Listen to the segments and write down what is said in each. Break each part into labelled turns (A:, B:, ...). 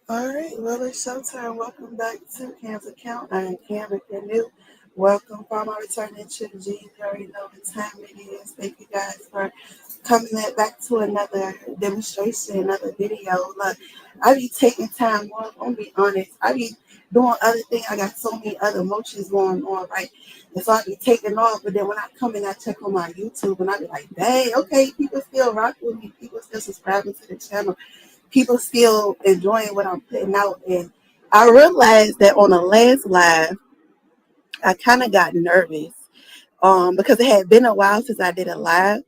A: All right, well, it's showtime. Welcome back to Cam's Account. I am Cam. If you're new, welcome. For my returning to the G, you already know what time it is. Thank you guys for back to another demonstration, another video. Look, I be taking time. Well, I'm gonna be honest. I be doing other things. I got so many other emotions going on, right? And so I be taking off. But then when I come in, I check on my YouTube and I be like, dang, okay, people still rock with me. People still subscribing to the channel, people still enjoying what I'm putting out. And I realized that on the last live, I kind of got nervous because it had been a while since I did a live.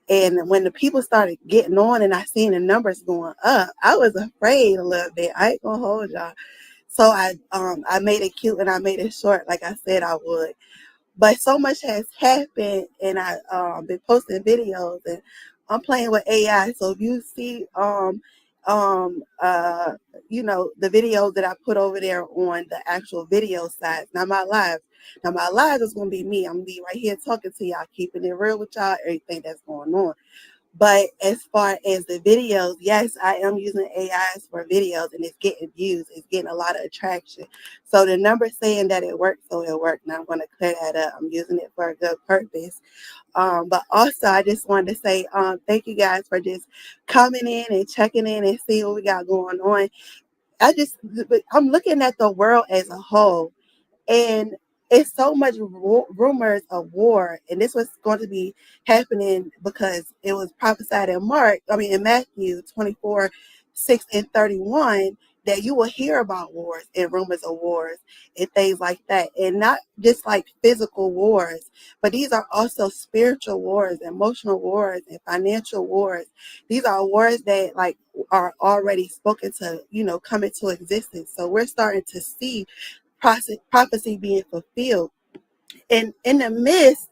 A: And when the people started getting on and I seen the numbers going up, I was afraid a little bit. I ain't gonna hold y'all. So I made it cute and I made it short like I said I would. But so much has happened, and I been posting videos, and I'm playing with AI. So if you see um uh the videos that I put over there on the actual video side, not my live. Now my live is gonna be me. I'm gonna be right here talking to y'all, keeping it real with y'all, everything that's going on. But as far as the videos, yes, I am using AIs for videos and it's getting views. It's getting a lot of attraction. So the number saying that it works, so it worked. Now I'm going to clear that up. I'm using it for a good purpose. But also, I just wanted to say thank you guys for just coming in and checking in and seeing what we got going on. I'm looking at the world as a whole, and it's so much rumors of war, and this was going to be happening because it was prophesied in in Matthew 24, 6 and 31, that you will hear about wars and rumors of wars and things like that. And not just like physical wars, but these are also spiritual wars, emotional wars, and financial wars. These are wars that are already spoken to, come into existence. So we're starting to see prophecy being fulfilled. And in the midst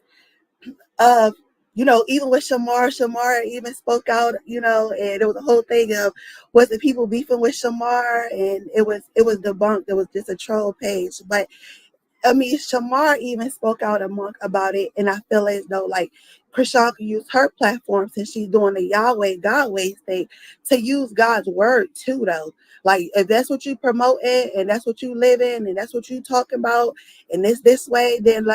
A: of, even with Shamar even spoke out, and it was a whole thing of, was the people beefing with Shamar? And it was debunked. It was just a troll page. But I mean, Shamar even spoke out about it, and I feel as though like Chrisean could use her platform, since she's doing the Yahweh Godway thing, to use God's word too, though. Like if that's what you promote it, and that's what you live in, and that's what you talking about, and this way, then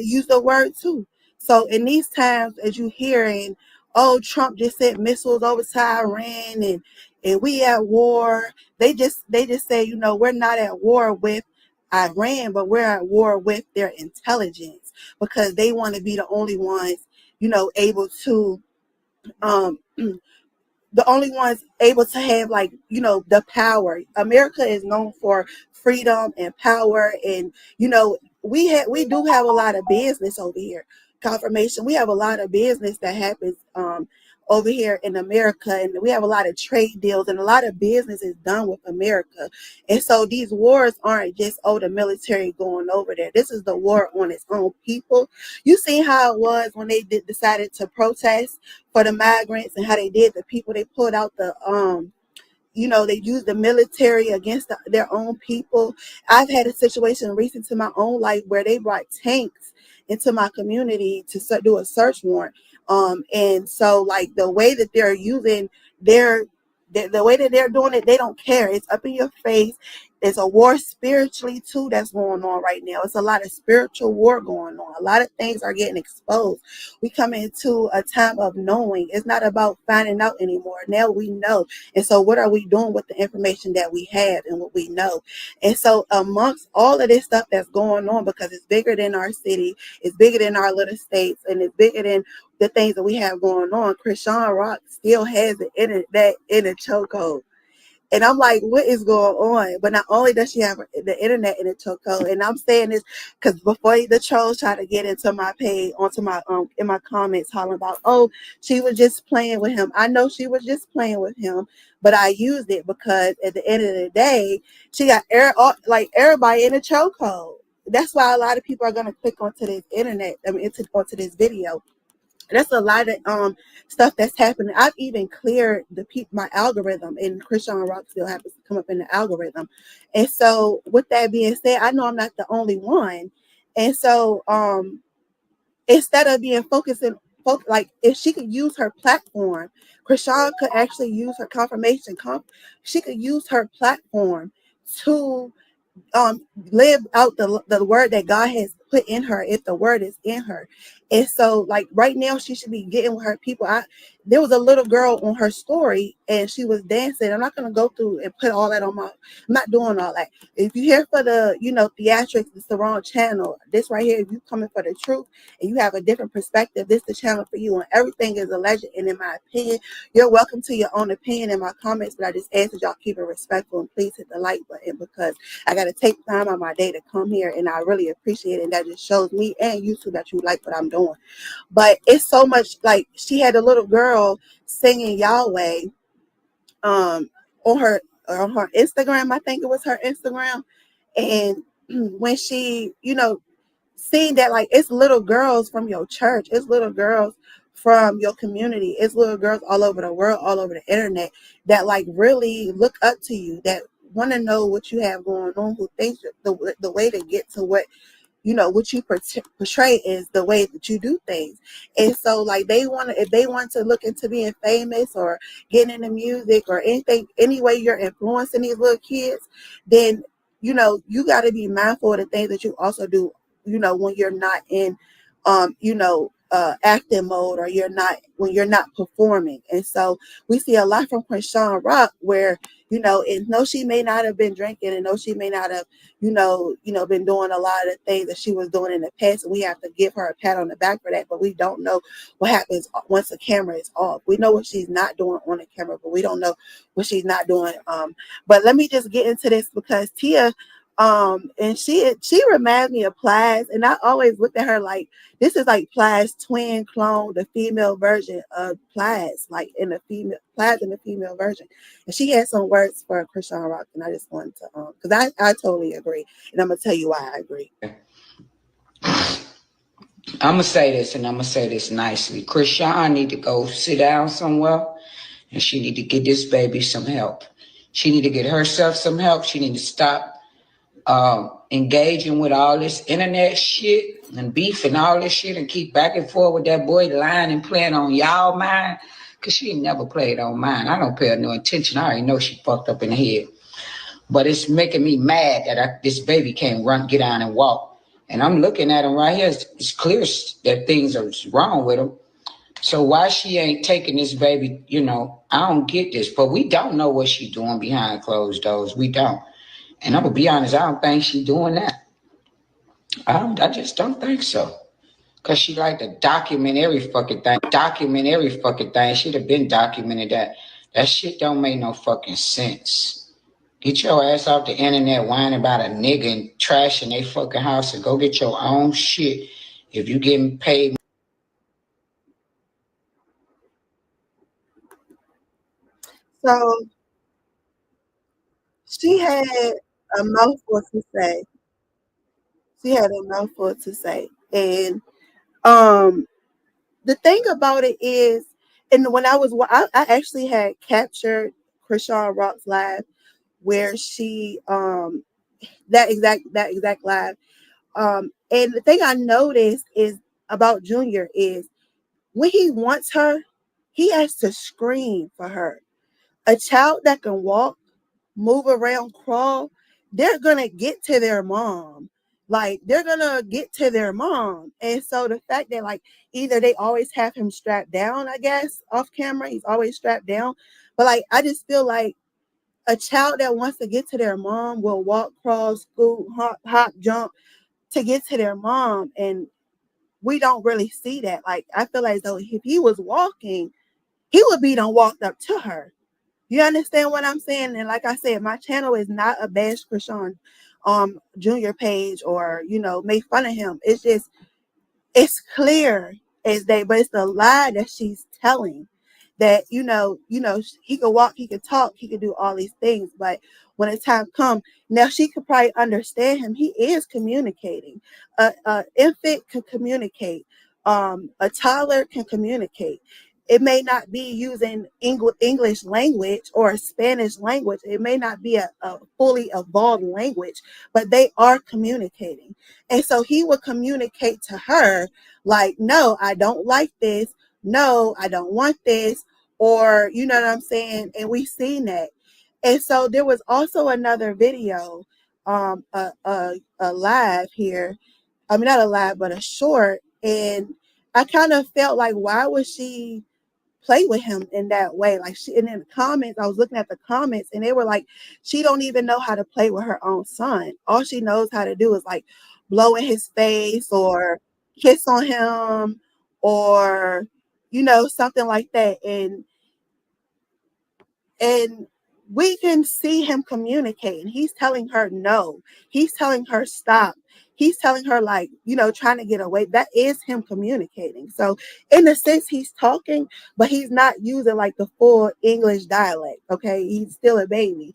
A: use the word too. So in these times, as you hearing, oh, Trump just sent missiles over to Iran, and we at war. They just say, we're not at war with Iran, but we're at war with their intelligence, because they want to be the only ones, able to um the only ones able to have, the power. America is known for freedom and power, and we do have a lot of business over here. Confirmation, we have a lot of business that happens over here in America, and we have a lot of trade deals, and a lot of business is done with America. And so these wars aren't just, oh, the military going over there. This is the war on its own people. You see how it was when they decided to protest for the migrants, and how they did the people. They pulled out they used the military against their own people. I've had a situation recent to my own life where they brought tanks into my community to do a search warrant. And so like the way that they're using their the way that they're doing it, they don't care. It's up in your face. There's a war spiritually too that's going on right now. It's a lot of spiritual war going on. A lot of things are getting exposed. We come into a time of knowing. It's not about finding out anymore. Now we know. And so what are we doing with the information that we have and what we know? And so amongst all of this stuff that's going on, because it's bigger than our city, it's bigger than our little states, and it's bigger than the things that we have going on, Chrisean Rock still has that in a chokehold. And I'm like, what is going on? But not only does she have the internet in a chokehold, and I'm saying this because before the trolls try to get into my page, onto my in my comments, hollering about, oh, she was just playing with him. I know she was just playing with him, but I used it because at the end of the day, she got everybody in a chokehold. That's why a lot of people are gonna click onto this internet. Onto this video. That's a lot of stuff that's happening. I've even cleared my algorithm, and Chrisean Rock still happens to come up in the algorithm. And so with that being said, I know I'm not the only one. And so instead of being focusing like if she could use her platform, Chrisean could actually use her confirmation. She could use her platform to live out the word that God has put in her if the word is in her. And so like right now she should be getting with her people. There was a little girl on her story and she was dancing. I'm not gonna go through and put all that on I'm not doing all that. If you here for the theatrics, it's the wrong channel. This right here, if you coming for the truth and you have a different perspective, this is the channel for you. And everything is alleged, and in my opinion, you're welcome to your own opinion in my comments, but I just ask that y'all keep it respectful and please hit the like button because I got to take time out of my day to come here, and I really appreciate it. And that just shows me and YouTube that you like what I'm doing. But it's so much like she had a little girl singing Yahweh um, on her Instagram. I think it was her Instagram. And when she, seeing that like it's little girls from your church, it's little girls from your community, it's little girls all over the world, all over the internet that like really look up to you, that want to know what you have going on, who thinks the way to get to what you portray is the way that you do things. And so like if they want to look into being famous or getting into music or anything, any way you're influencing these little kids, then you got to be mindful of the things that you also do, when you're not in acting mode, or when you're not performing. And so we see a lot from Chrisean Rock where and no, she may not have been drinking, and no, she may not have been doing a lot of the things that she was doing in the past, and we have to give her a pat on the back for that. But we don't know what happens once the camera is off. We know what she's not doing on the camera, but we don't know what she's not doing. But let me just get into this because Tia, and she reminds me of Plies, and I always looked at her like this is like Plies' twin clone, the female version of Plies, like in the female Plies in the female version. And she had some words for Chrisean Rock, and I just wanted to because I totally agree, and I'm gonna tell you why I agree.
B: I'm gonna say this, and I'm gonna say this nicely. Chrisean need to go sit down somewhere, and she need to get this baby some help. She need to get herself some help. She need to stop engaging with all this internet shit and beef and all this shit, and keep back and forth with that boy lying and playing on y'all mind. Cause she ain't never played on mine. I don't pay her no attention. I already know she fucked up in the head. But it's making me mad that this baby can't get down and walk. And I'm looking at him right here. It's clear that things are wrong with him. So why she ain't taking this baby, I don't get this. But we don't know what she doing behind closed doors. We don't. And I'm gonna be honest, I don't think she doing that. I just don't think so. Cause she like to document every fucking thing. Document every fucking thing. She'd have been documented that. That shit don't make no fucking sense. Get your ass off the internet whining about a nigga and trash in their fucking house and go get your own shit. If you getting paid.
A: So she had a mouthful to say. She had a mouthful to say, and um, the thing about it is, and when I actually had captured Chrisean Rock's live where she that exact live. And the thing I noticed is about Junior is when he wants her, he has to scream for her. A child that can walk, move around, crawl, they're gonna get to their mom. Like they're gonna get to their mom. And so the fact that like either they always have him strapped down, I guess, off camera, he's always strapped down. But like I just feel like a child that wants to get to their mom will walk, crawl, scoot, hop, jump to get to their mom. And we don't really see that. Like I feel like though if he was walking, he would be done walked up to her. You understand what I'm saying? And like I said, my channel is not a bash Chrisean Junior page or make fun of him. It's just it's clear as day, but it's the lie that she's telling that he could walk, he could talk, he could do all these things, but when the time comes, now she could probably understand him. He is communicating. A infant can communicate. A toddler can communicate. It may not be using English language or Spanish language. It may not be a fully evolved language, but they are communicating. And so he would communicate to her like, no, I don't like this. no, I don't want this, or you know what I'm saying? And we seen that. And so there was also another video, a live here. I mean, not a live, but a short. And I kind of felt like, why would she play with him in that way? Like she, and in the comments, I was looking at the comments, and they were like, she don't even know how to play with her own son. All she knows how to do is like blow in his face or kiss on him, or something like that. And we can see him communicating. He's telling her no. He's telling her stop. He's telling her, like, trying to get away. That is him communicating. So in a sense, he's talking, but he's not using like the full English dialect. Okay. He's still a baby.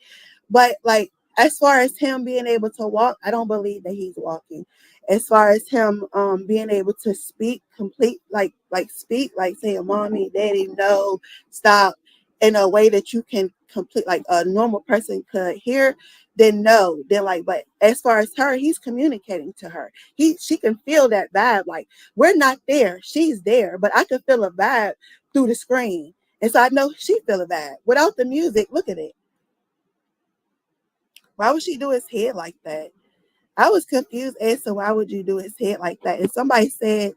A: But like, as far as him being able to walk, I don't believe that he's walking. As far as him being able to speak complete, like speak, like saying mommy, daddy, no, stop, in a way that you can complete, like a normal person could hear, then no. Then like, but as far as her, he's communicating to her. She can feel that vibe. Like, we're not there, she's there, but I can feel a vibe through the screen. And so I know she feel a vibe. Without the music, look at it. Why would she do his head like that? I was confused as to why would you do his head like that. And somebody said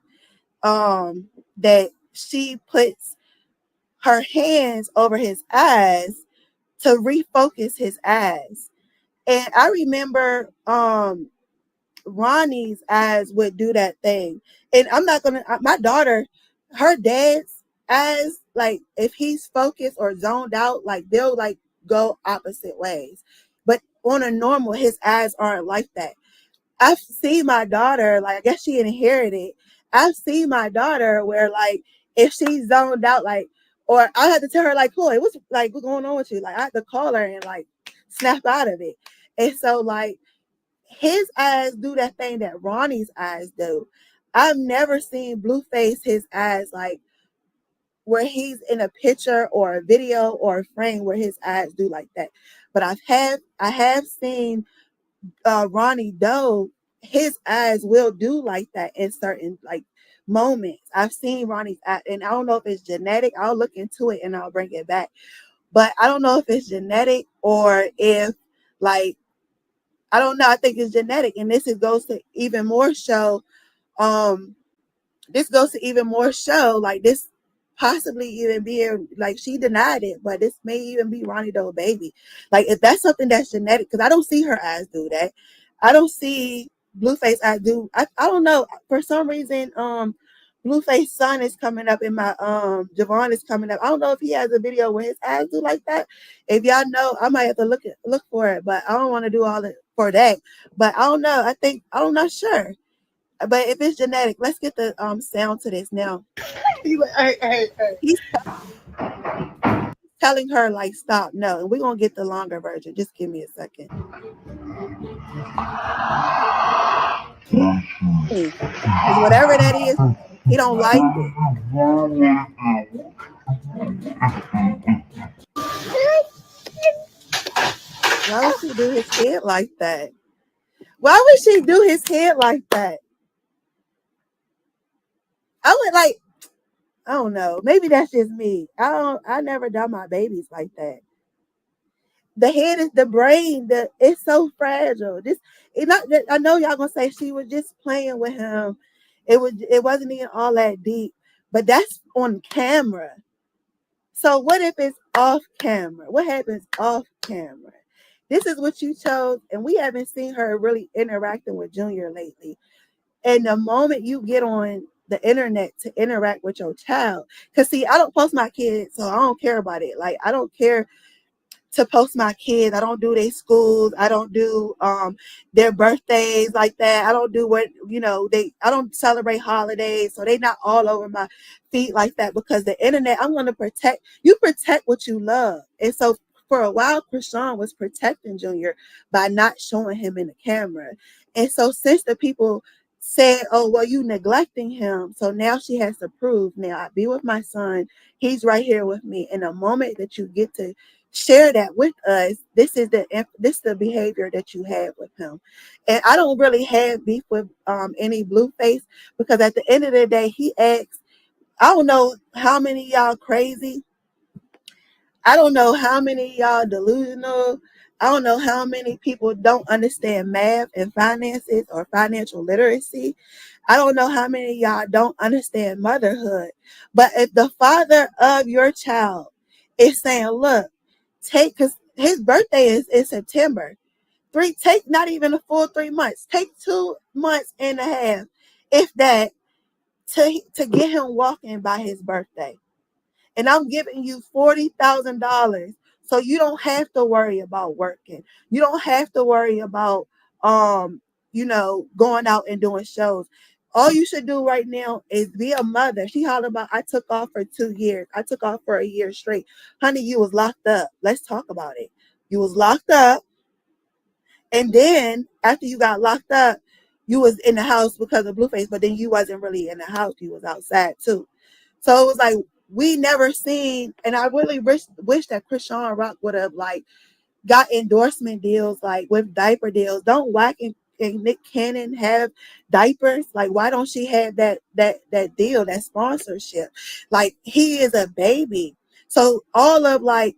A: that she puts her hands over his eyes to refocus his eyes. And I remember Ronnie's eyes would do that thing. And I'm not gonna, my daughter, her dad's eyes, like if he's focused or zoned out, like they'll like go opposite ways. But on a normal, his eyes aren't like that. I've seen my daughter, like I guess she inherited. I've seen my daughter where like if she's zoned out, like, or I had to tell her like, Chloe, what's going on with you? Like I had to call her and like snap out of it. And so like his eyes do that thing that Ronnie's eyes do. I've never seen Blueface his eyes like where he's in a picture or a video or a frame where his eyes do like that. But I have seen Ronnie Doe, his eyes will do like that in certain like moments. I've seen Ronnie's eye, and I don't know if it's genetic. I'll look into it and I'll bring it back. But I don't know if it's genetic or if like I don't know. I think it's genetic, and goes to even more show. Um, this goes to even more show like this possibly even being like she denied it, but this may even be Ronnie Doe baby. Like if that's something that's genetic, because I don't see her eyes do that. I don't see Blueface eyes do. I don't know, for some reason Blueface son is coming up in my Javon is coming up. I don't know if he has a video where his eyes do like that. If y'all know, I might have to look for it, but I don't want to do all it for that. But I don't know. I'm not sure. But if it's genetic, let's get the sound to this now. He's telling her like stop, no, and we're gonna get the longer version. Just give me a second. Because whatever that is, he don't like it. Why would she do his head like that? Why would she do his head like that? I would like, I don't know. Maybe that's just me. I never done my babies like that. The head is the brain. It's so fragile. This it not. I know y'all gonna say she was just playing with him. It wasn't even all that deep. But that's on camera. So what if it's off camera? What happens off camera? This is what you chose, and we haven't seen her really interacting with Junior lately. And the moment you get on the internet to interact with your child, because see, I don't post my kids, so I don't care about it. Like I don't care to post my kids. I don't do their schools. I don't do their birthdays like that. I don't do what I don't celebrate holidays. So they not all over my feet like that, because the internet, I'm gonna protect what you love. And so for a while, Chrisean was protecting Junior by not showing him in the camera. And so since the people said, oh well, you neglecting him, so now she has to prove, now I be with my son, he's right here with me. And the moment that you get to share that with us, this is the behavior that you have with him. And I don't really have beef with any Blueface, because at the end of the day, he asks I don't know how many of y'all crazy. I don't know how many of y'all delusional. I don't know how many people don't understand math and finances or financial literacy. I don't know how many of y'all don't understand motherhood. But if the father of your child is saying, look, take, because his birthday is in September. Take not even a full 3 months. Take 2 months and a half, if that, to get him walking by his birthday. And I'm giving you $40,000, so you don't have to worry about working. You don't have to worry about going out and doing shows. All you should do right now is be a mother. She hollered about, I took off for 2 years. I took off for a year straight. Honey, you was locked up. Let's talk about it. You was locked up, and then after you got locked up, you was in the house because of Blueface, but then you wasn't really in the house. You was outside too. So it was like we never seen, and I really wish that Chrisean Rock would have like got endorsement deals like with diaper deals. Don't Wack and Nick Cannon have diapers? Like, why don't she have that deal, that sponsorship? Like, he is a baby. So all of like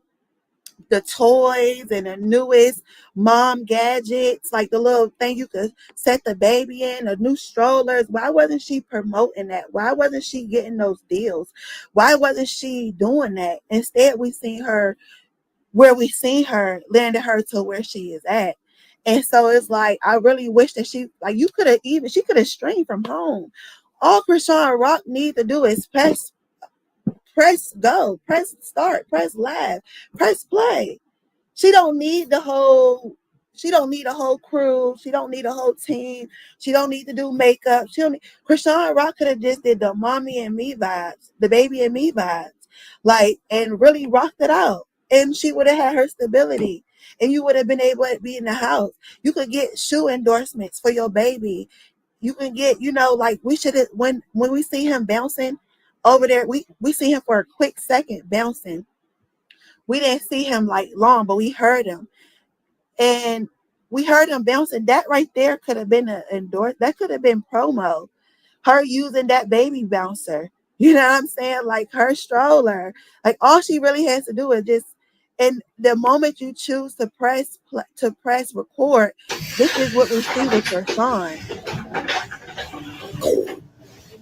A: the toys and the newest mom gadgets, like the little thing you could set the baby in, the new strollers. Why wasn't she promoting that? Why wasn't she getting those deals? Why wasn't she doing that? Instead, we seen her where we seen her, landed her to where she is at. And so it's like, I really wish that she could have streamed from home. All Chrisean Rock need to do is press go, press start, press live, press play. She don't need the whole. She don't need a whole crew. She don't need a whole team. She don't need to do makeup. She don't need. Chrisean Rock could have just did the mommy and me vibes, the baby and me vibes, like, and really rocked it out. And she would have had her stability, and you would have been able to be in the house. You could get shoe endorsements for your baby. You can get, like we should have when we see him bouncing over there. We see him for a quick second bouncing. We didn't see him like long, but we heard him, and we heard him bouncing. That right there could have been an endorse. That could have been promo. Her using that baby bouncer. You know what I'm saying? Like her stroller. Like all she really has to do is just. And the moment you choose to press record, this is what we see with your son.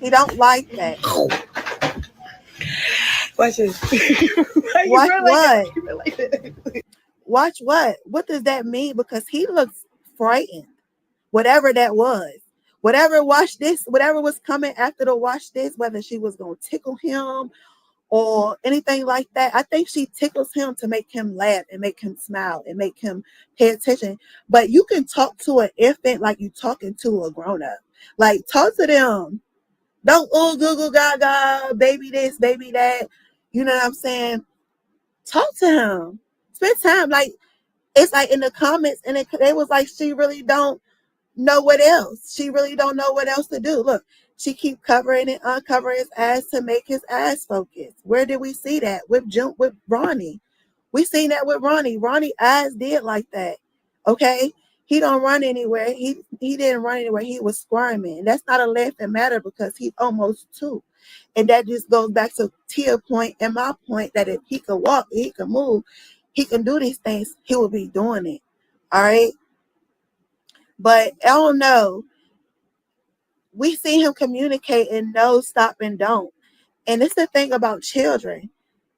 A: He don't like that.
B: Watch this. Why you
A: Watch
B: run like that? Why
A: what?
B: you run like that?
A: Watch what? What does that mean? Because he looks frightened. Whatever that was. Whatever was coming after the watch this, whether she was gonna tickle him or anything like that. I think she tickles him to make him laugh and make him smile and make him pay attention. But you can talk to an infant like you talking to a grown up. Like talk to them. Don't Google gaga, baby this, baby that. You know what I'm saying? Talk to him. Spend time. Like it's like in the comments, and they was like, she really don't know what else. She really don't know what else to do. Look, she keep covering and uncovering his ass to make his ass focus. Where did we see that? With Ronnie. We seen that with Ronnie. Ronnie eyes did like that. Okay? He don't run anywhere. He didn't run anywhere. He was squirming. That's not a laughing matter because he's almost two. And that just goes back to Tia point and my point that if he could walk, he could move, he can do these things, he would be doing it. All right. But I don't know. We see him communicate and no stop and don't. And it's the thing about children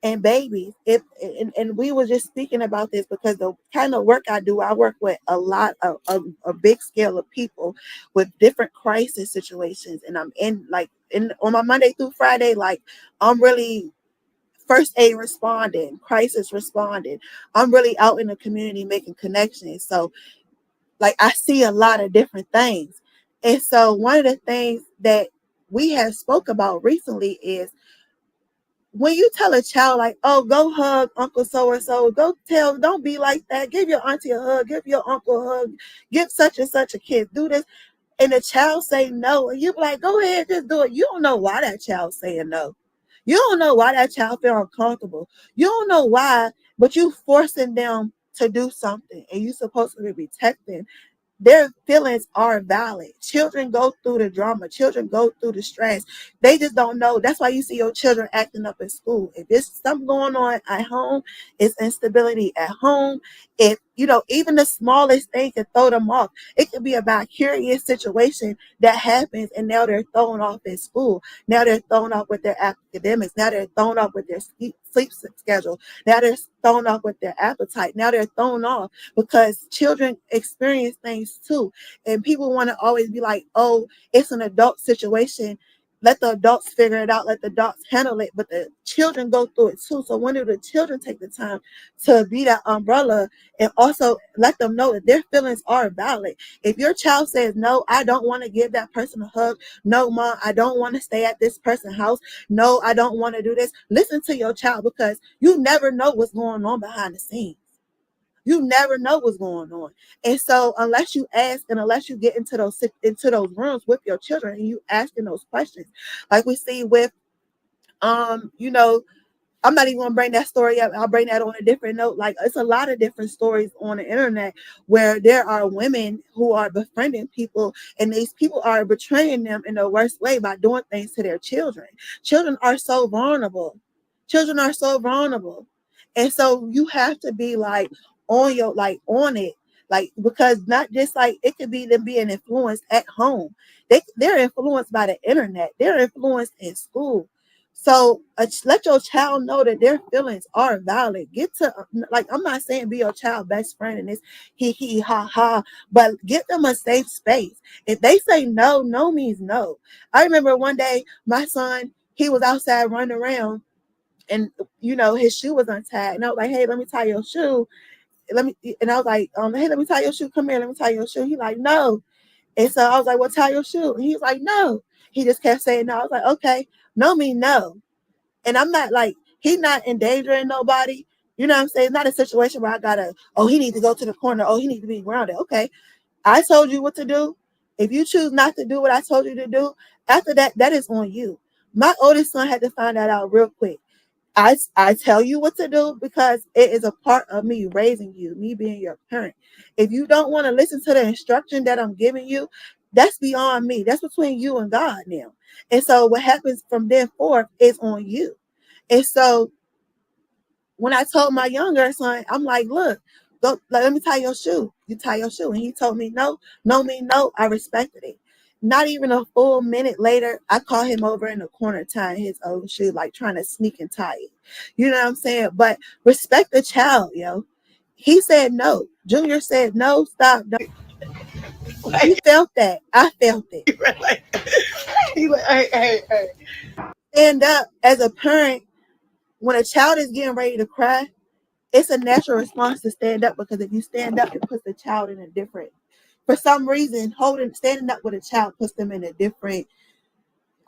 A: and babies. And we were just speaking about this because the kind of work I do, I work with a lot of a big scale of people with different crisis situations. And I'm in on my Monday through Friday, like I'm really first aid responding, crisis responding. I'm really out in the community making connections. So like I see a lot of different things. And so one of the things that we have spoke about recently is when you tell a child like, oh, go hug Uncle so and so, don't be like that. Give your auntie a hug, give your uncle a hug, give such and such a kid, do this. And the child say no. And you be like, go ahead, just do it. You don't know why that child saying no. You don't know why that child feel uncomfortable. You don't know why, but you forcing them to do something and you supposed to be protecting their feelings are valid. Children go through the drama. Children go through the stress. They just don't know. That's why you see your children acting up in school. If there's something going on at home, it's instability at home. If, even the smallest thing can throw them off. It could be about a curious situation that happens, and now they're thrown off at school. Now they're thrown off with their academics. Now they're thrown off with their sleep schedule. Now they're thrown off with their appetite. Now they're thrown off because children experience things too. And people want to always be like, oh, it's an adult situation. Let the adults figure it out. Let the adults handle it. But the children go through it too. So when do the children take the time to be that umbrella and also let them know that their feelings are valid? If your child says, no, I don't want to give that person a hug. No, mom, I don't want to stay at this person's house. No, I don't want to do this. Listen to your child, because you never know what's going on behind the scenes. You never know what's going on. And so unless you ask, and unless you get into those rooms with your children and you asking those questions, like we see with you know I'm not even gonna bring that story up. I'll bring that on a different note. Like, it's a lot of different stories on the internet where there are women who are befriending people, and these people are betraying them in the worst way by doing things to their children. Children are so vulnerable. Children are so vulnerable. And so you have to be like on it. Like, because not just like it could be them being influenced at home. They're influenced by the internet. They're influenced in school. So let your child know that their feelings are valid. Get to, like, I'm not saying be your child best friend and this he ha ha, but give them a safe space. If they say no, no means no. I remember one day my son, he was outside running around, and his shoe was untied, and I was like, hey, let me tie your shoe. And I was like, hey, let me tie your shoe. Come here, let me tie your shoe. He like, no. And so I was like, well, tie your shoe. And he was like, no. He just kept saying no. I was like, okay, no mean no. And I'm not like, he's not endangering nobody. You know what I'm saying? It's not a situation where I gotta, oh, he needs to go to the corner. Oh, he needs to be grounded. Okay. I told you what to do. If you choose not to do what I told you to do, after that, that is on you. My oldest son had to find that out real quick. I tell you what to do because it is a part of me raising you, me being your parent. If you don't want to listen to the instruction that I'm giving you, that's beyond me. That's between you and God now. And so what happens from then forth is on you. And so when I told my younger son, I'm like, look, go, let me tie your shoe. You tie your shoe. And he told me no, no mean no. I respected it. Not even a full minute later, I caught him over in the corner tying his own shoe, like trying to sneak and tie it. You know what I'm saying? But respect the child, yo. He said no. Junior said no, stop. No. He felt that. I felt it.
B: He like, hey.
A: Stand up as a parent when a child is getting ready to cry. It's a natural response to stand up, because if you stand up, it puts the child in a different, for some reason, standing up with a child puts them in a different,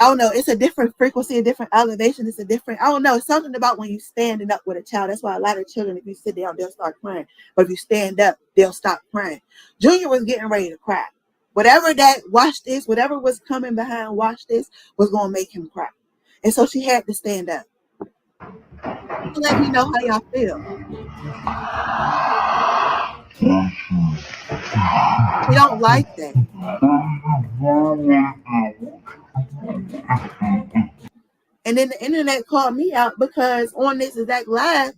A: I don't know, it's a different frequency, a different elevation. It's a different, I don't know, it's something about when you standing up with a child. That's why a lot of children, if you sit down, they'll start crying. But if you stand up, they'll stop crying. Junior was getting ready to cry. Whatever that watch this, whatever was coming behind watch this was going to make him cry. And so she had to stand up. Let me know how y'all feel. They don't like that. And then the internet called me out because on this exact live,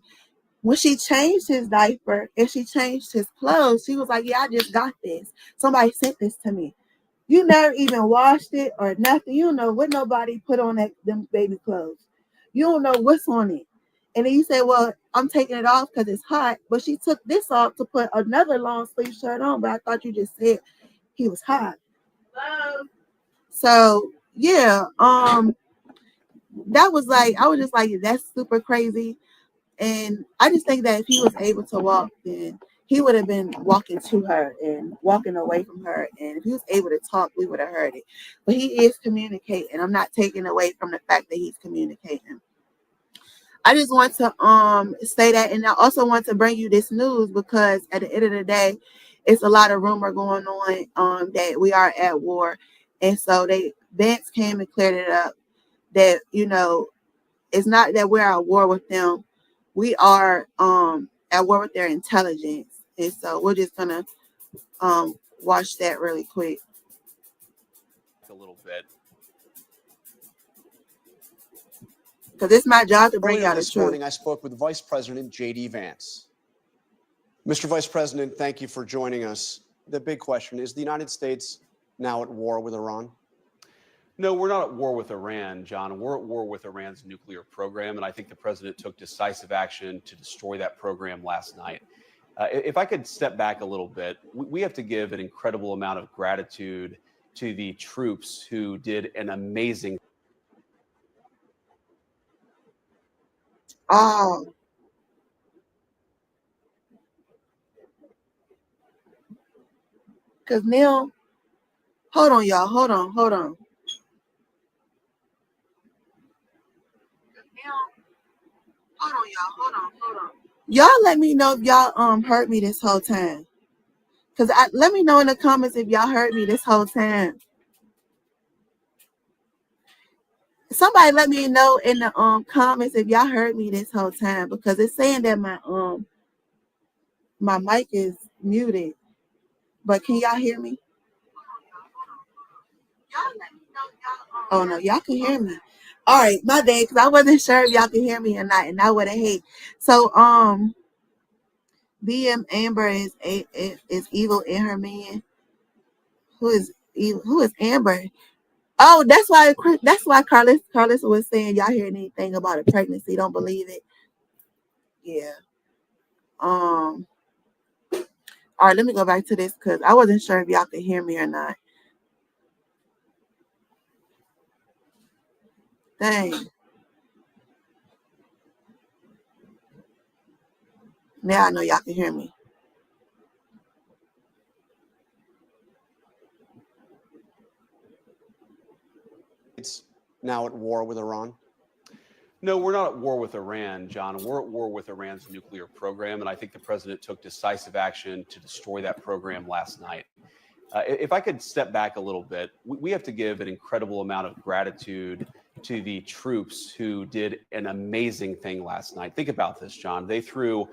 A: when she changed his diaper and she changed his clothes, she was like, yeah, I just got this. Somebody sent this to me. You never even washed it or nothing. You don't know what nobody put on them baby clothes. You don't know what's on it. And then you say, well, I'm taking it off because it's hot. But she took this off to put another long sleeve shirt on. But I thought you just said he was hot. So yeah, that was like, I was just like, that's super crazy. And I just think that if he was able to walk, then he would have been walking to her and walking away from her. And if he was able to talk, we would have heard it. But he is communicating. I'm not taking away from the fact that he's communicating. I just want to say that, and I also want to bring you this news because at the end of the day, it's a lot of rumor going on that we are at war. And so Vance came and cleared it up that, it's not that we're at war with them. We are at war with their intelligence. And so we're just gonna watch that really quick.
C: A little bit.
A: Because it's my job to bring
D: Earlier
A: y'all the
D: this
A: truth.
D: morning, I spoke with Vice President J.D. Vance. Mr. Vice President, thank you for joining us. The big question is the United States now at war with Iran?
C: No, we're not at war with Iran, John. We're at war with Iran's nuclear program, and I think the president took decisive action to destroy that program last night. If I could step back a little bit, we have to give an incredible amount of gratitude to the troops who did an amazing.
A: Oh, because now, hold on, y'all. Hold on. Y'all let me know if y'all heard me this whole time. Cause let me know in the comments if y'all heard me this whole time. Somebody let me know in the comments if y'all heard me this whole time because it's saying that my mic is muted. But can y'all hear me? Oh no, y'all can hear me. All right, my bad, because I wasn't sure if y'all can hear me or not, and I would have hate. So BM Amber is evil in her man. Who is evil? Who is Amber? Oh, that's why Carlos was saying y'all hear anything about a pregnancy, don't believe it. Yeah. Um. All right, let me go back to this because I wasn't sure if y'all could hear me or not. Dang. Now I know y'all can hear me.
D: It's now at war with Iran?
C: No, we're not at war with Iran, John. We're at war with Iran's nuclear program, and I think the president took decisive action to destroy that program last night. If I could step back a little bit, we have to give an incredible amount of gratitude to the troops who did an amazing thing last night. Think about this, John. They flew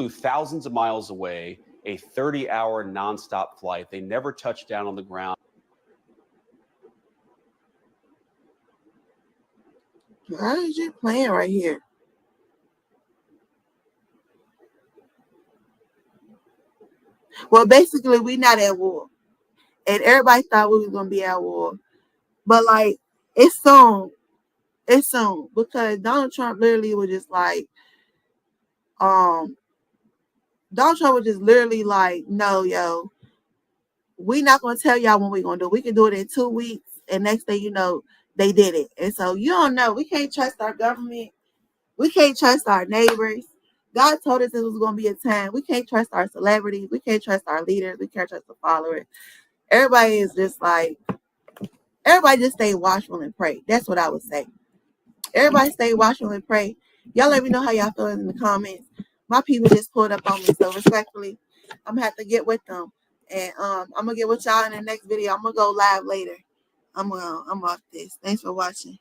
C: thousands of miles away, a 30-hour nonstop flight. They never touched down on the ground.
A: Why is you playing right here? Well, basically, we not at war, and everybody thought we was gonna be at war, but like it's soon. It's soon because Donald Trump literally was just like, um, Donald Trump was just literally like, no, yo, we not gonna tell y'all when we gonna do it. We can do it in 2 weeks, and next thing you know, they did it. And so you don't know. We can't trust our government. We can't trust our neighbors. God told us this was gonna be a time. We can't trust our celebrities. We can't trust our leaders. We can't trust the followers. Everybody is just like, everybody just stay watchful and pray. That's what I would say. Everybody stay watchful and pray. Y'all let me know how y'all feeling in the comments. My people just pulled up on me, so respectfully, I'm gonna have to get with them. And I'm gonna get with y'all in the next video. I'm gonna go live later. I'm off this. Thanks for watching.